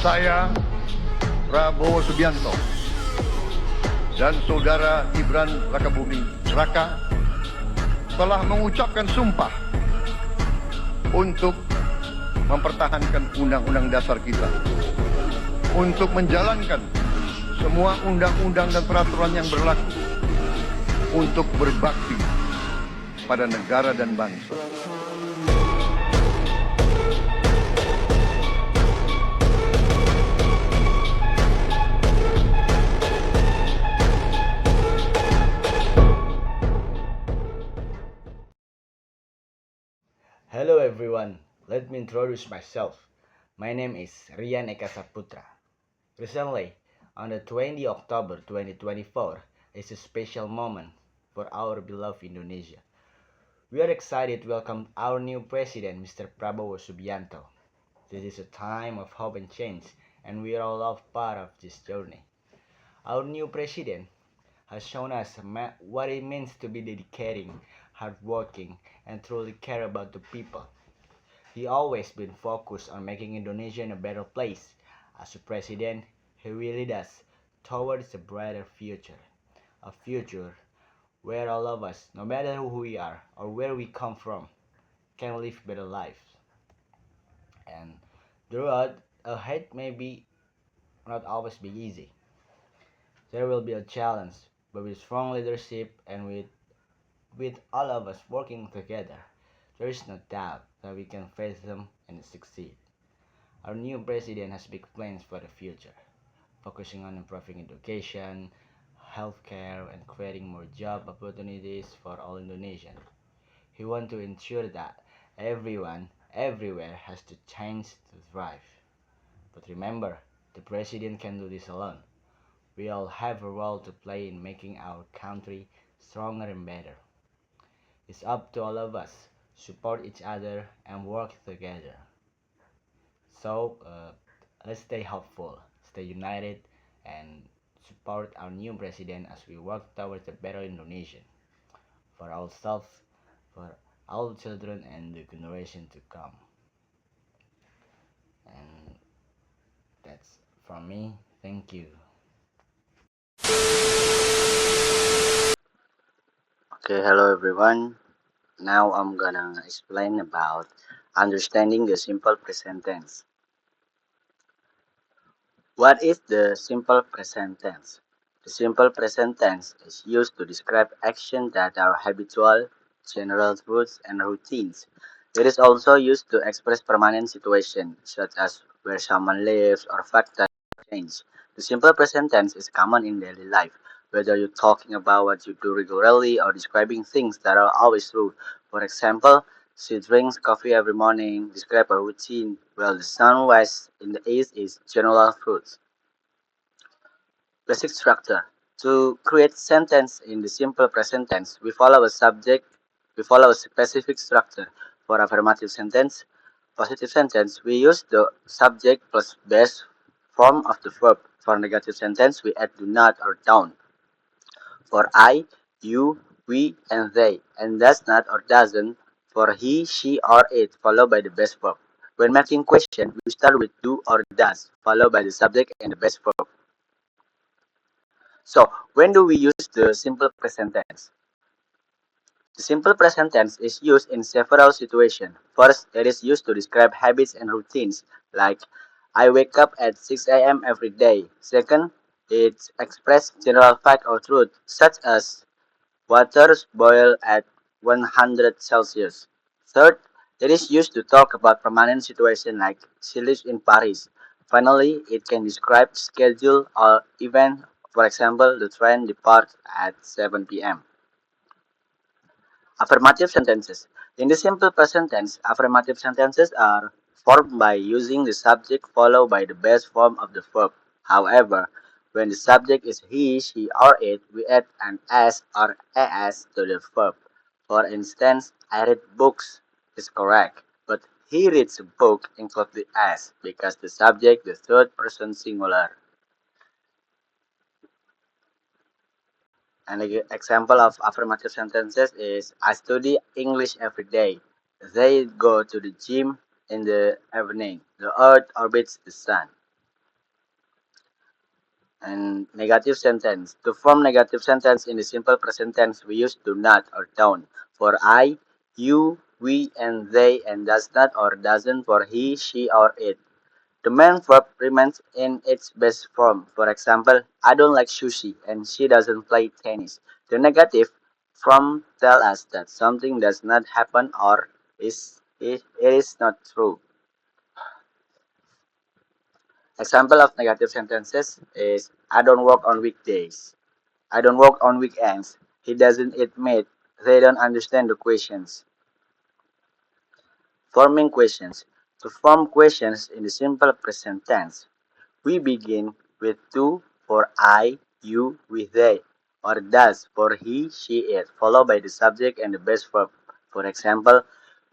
Saya, Prabowo Subianto, dan Saudara Gibran Rakabuming Raka telah mengucapkan sumpah untuk mempertahankan Undang-Undang Dasar kita, untuk menjalankan semua undang-undang dan peraturan yang berlaku, untuk berbakti pada negara dan bangsa. Hello everyone, let me introduce myself. My name is Rian Eka Saputra. Recently, on the 20th October 2024, is a special moment for our beloved Indonesia. We are excited to welcome our new president, Mr. Prabowo Subianto. This is a time of hope and change, and we are all part of this journey. Our new president has shown us what it means to be dedicating, hardworking, and truly care about the people. He always been focused on making Indonesia a better place. As a president, he will lead us towards a brighter future. A future where all of us, no matter who we are or where we come from, can live better lives. And the road ahead may be not always be easy. There will be a challenge, but with strong leadership and with all of us working together, there is no doubt that we can face them and succeed. Our new president has big plans for the future, focusing on improving education, healthcare, and creating more job opportunities for all Indonesians. He wants to ensure that everyone, everywhere has the chance to thrive. But remember, the president can do this alone. We all have a role to play in making our country stronger and better. It's up to all of us, support each other and work together. So let's stay hopeful, stay united, and support our new president as we work towards a better Indonesia for ourselves, for our children, and the generation to come. And that's from me. Thank you. Okay, hello everyone. Now I'm gonna explain about understanding the simple present tense. What is the simple present tense? The simple present tense is used to describe actions that are habitual, general truths, and routines. It is also used to express permanent situations, such as where someone lives or fact that change. The simple present tense is common in daily life, whether you're talking about what you do regularly or describing things that are always true. For example, she drinks coffee every morning, describe a routine, while the sun rises in the east is general truth. Basic structure. To create sentence in the simple present tense, we follow a specific structure. For affirmative sentence, positive sentence, we use the subject plus base form of the verb. For negative sentence, we add do not or don't. For I, you, we, and they, and does not or doesn't, for he, she, or it, followed by the base verb. When making question, we start with do or does, followed by the subject and the base verb. So, when do we use the simple present tense? The simple present tense is used in several situations. First, it is used to describe habits and routines, like I wake up at 6 a.m. every day. Second, it expresses general fact or truth, such as water boils at 100 Celsius. Third, it is used to talk about permanent situation like she lives in Paris. Finally, it can describe schedule or event. For example, the train departs at 7 p.m. Affirmative sentences. In the simple present tense, affirmative sentences are formed by using the subject followed by the base form of the verb. However, when the subject is he, she, or it, we add an s or as to the verb. For instance, I read books is correct, but he reads a book includes the s because the subject the third person singular. An example of affirmative sentences is I study English every day. They go to the gym in the evening. The earth orbits the sun. And negative sentence. To form negative sentence in the simple present tense, we use do not or don't. For I, you, we, and they, and does not or doesn't for he, she, or it. The main verb remains in its best form. For example, I don't like sushi and she doesn't play tennis. The negative form tells us that something does not happen or it is not true. Example of negative sentences is I don't work on weekdays. I don't work on weekends. He doesn't eat meat. They don't understand the questions. Forming questions. To form questions in the simple present tense, we begin with do for I, you, we, they, or does for he, she, it, followed by the subject and the base verb. For example,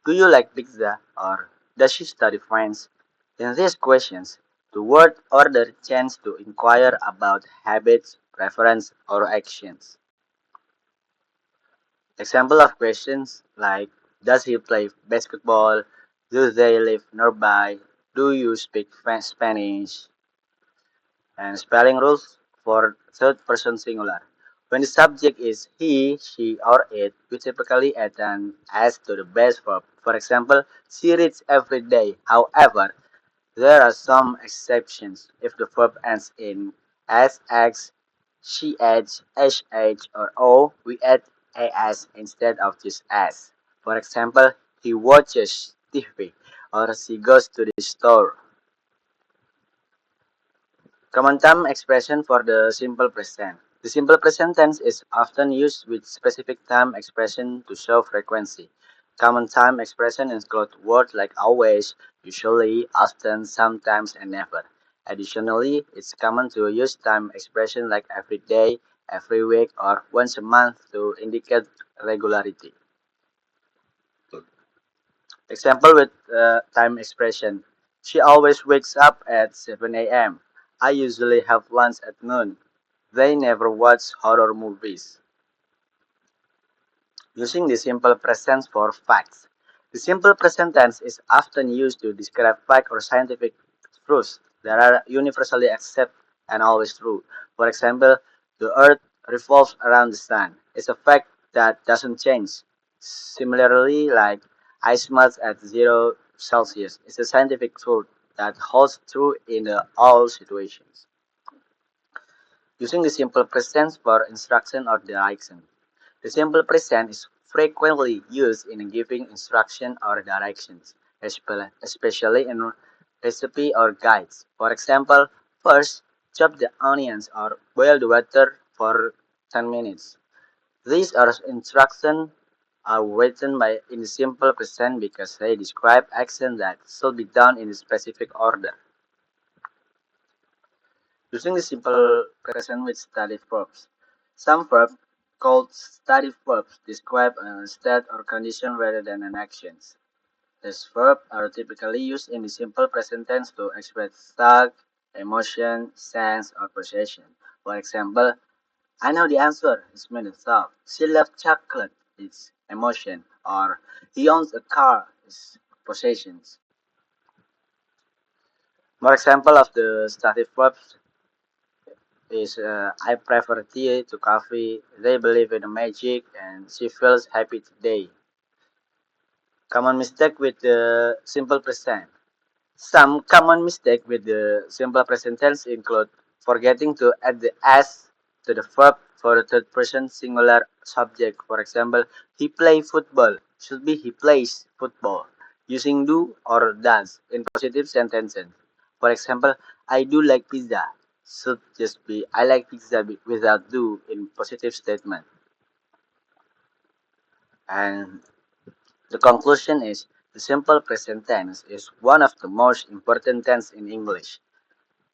do you like pizza or does she study French? In these questions, the word order changes to inquire about habits, preference, or actions. Example of questions like does he play basketball? Do they live nearby? Do you speak Spanish? And spelling rules for third person singular. When the subject is he, she, or it, we typically add an s to the base verb. For example, she reads every day. However, there are some exceptions. If the verb ends in sx, she adds sh or o, we add as instead of just s. For example, he watches TV or she goes to the store. Common time expression for the simple present. The simple present tense is often used with specific time expression to show frequency. Common time expression include words like always, usually, often, sometimes, and never. Additionally, it's common to use time expression like every day, every week, or once a month to indicate regularity. Example with time expression. She always wakes up at 7 a.m. I usually have lunch at noon. They never watch horror movies. Using the simple present for facts. The simple present tense is often used to describe fact or scientific truths that are universally accepted and always true. For example, the earth revolves around the sun. It's a fact that doesn't change. Similarly, like ice melts at 0 Celsius. It's a scientific truth that holds true in all situations. Using the simple present for instruction or direction. The simple present is frequently used in giving instruction or directions, especially in recipe or guides. For example, first, chop the onions or boil the water for 10 minutes. These are instructions are written in the simple present because they describe action that should be done in a specific order. Using the simple present with stative verbs. Some verbs, called stative verbs, describe a state or condition rather than an action. These verbs are typically used in the simple present tense to express thought, emotion, sense, or possession. For example, I know the answer is made of thought. She loves chocolate is emotion, or he owns a car is possessions. More example of the stative verbs is I prefer tea to coffee. They believe in magic and she feels happy today. Common mistake with the simple present. Some common mistake with the simple present tense include forgetting to add the s to the verb for the third person singular subject. For example, he plays football should be he plays football. Using do or does in positive sentences. For example, I do like pizza should just be I like pizza without do in positive statement. And the conclusion is the simple present tense is one of the most important tense in English.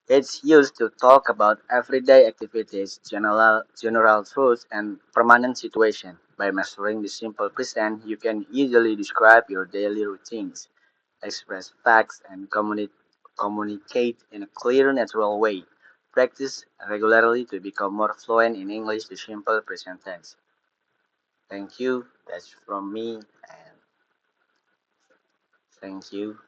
It's used to talk about everyday activities, general truths, and permanent situations. By mastering the simple present, you can easily describe your daily routines, express facts, and communicate in a clear, natural way. Practice regularly to become more fluent in English, the simple present tense. Thank you. That's from me, and thank you.